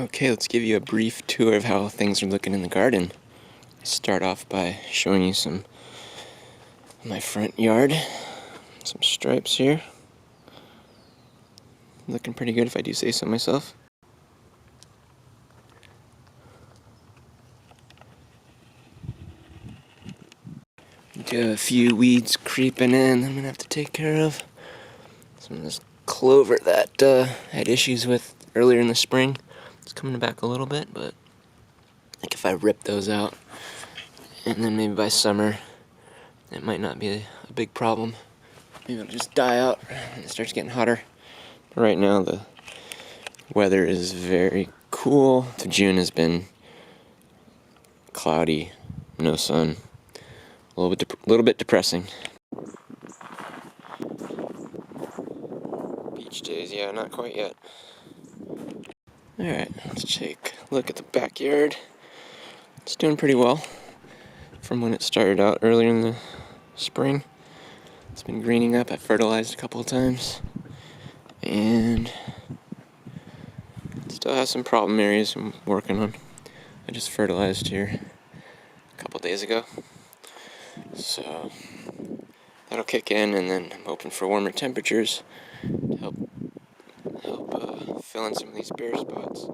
Okay, let's give you a brief tour of how things are looking in the garden. Start off by showing you some of my front yard. Some stripes here. Looking pretty good if I do say so myself. Do have a few weeds creeping in I'm gonna have to take care of. Some of this clover that had issues with earlier in the spring. It's coming back a little bit, but I think if I rip those out, and then maybe by summer, it might not be a big problem. Maybe it'll just die out when it starts getting hotter. But right now the weather is very cool. June has been cloudy, no sun, a little bit depressing. Beach days, yeah, not quite yet. Alright, let's take a look at the backyard. It's doing pretty well from when it started out earlier in the spring. It's been greening up. I fertilized a couple of times, and still has some problem areas I'm working on. I just fertilized here a couple days ago, so that'll kick in, and then I'm hoping for warmer temperatures to help fill in some of these bare spots,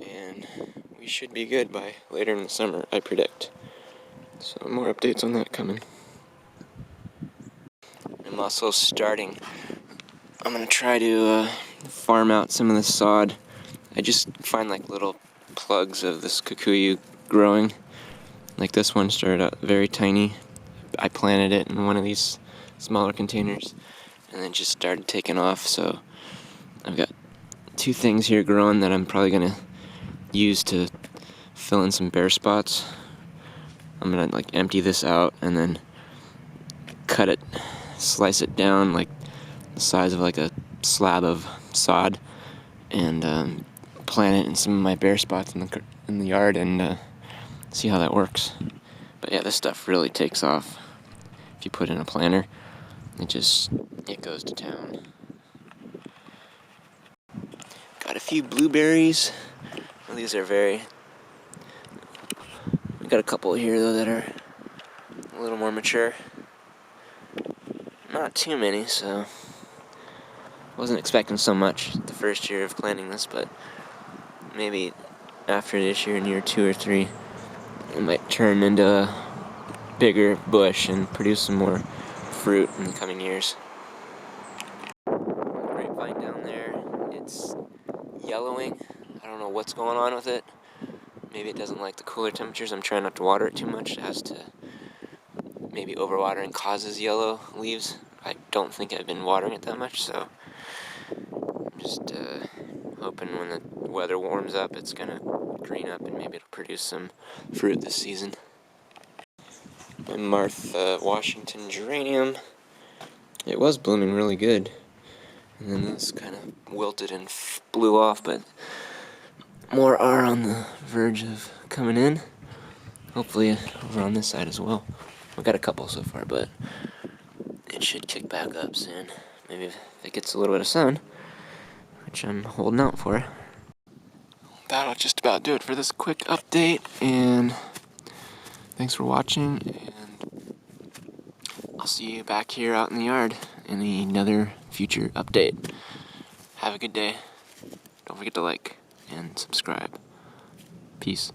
and we should be good by later in the summer, I predict. So more updates on that coming. I'm also I'm gonna try to farm out some of the sod. I just find like little plugs of this Kikuyu growing. Like this one started out very tiny. I planted it in one of these smaller containers and then just started taking off. So I've got two things here growing that I'm probably gonna use to fill in some bare spots. I'm gonna like empty this out and then cut it, slice it down like the size of like a slab of sod, and plant it in some of my bare spots in the yard, and see how that works. But yeah, this stuff really takes off if you put in a planter. It goes to town. Got a few blueberries. Well, these are we got a couple here though that are a little more mature. Not too many, so wasn't expecting so much the first year of planting this, but maybe after this year, in year 2 or 3, it might turn into a bigger bush and produce some more fruit in the coming years. Grapevine down there, it's yellowing. I don't know what's going on with it. Maybe it doesn't like the cooler temperatures. I'm trying not to water it too much. Maybe overwatering causes yellow leaves. I don't think I've been watering it that much, so I'm just hoping when the weather warms up it's gonna green up and maybe it'll produce some fruit this season. My Martha Washington geranium, it was blooming really good, and then this kind of wilted and blew off, but more are on the verge of coming in. Hopefully over on this side as well. I've got a couple so far, but it should kick back up soon. Maybe if it gets a little bit of sun, which I'm holding out for. That'll just about do it for this quick update, and thanks for watching, and I'll see you back here out in the yard in another future update. Have a good day. Don't forget to like and subscribe. Peace.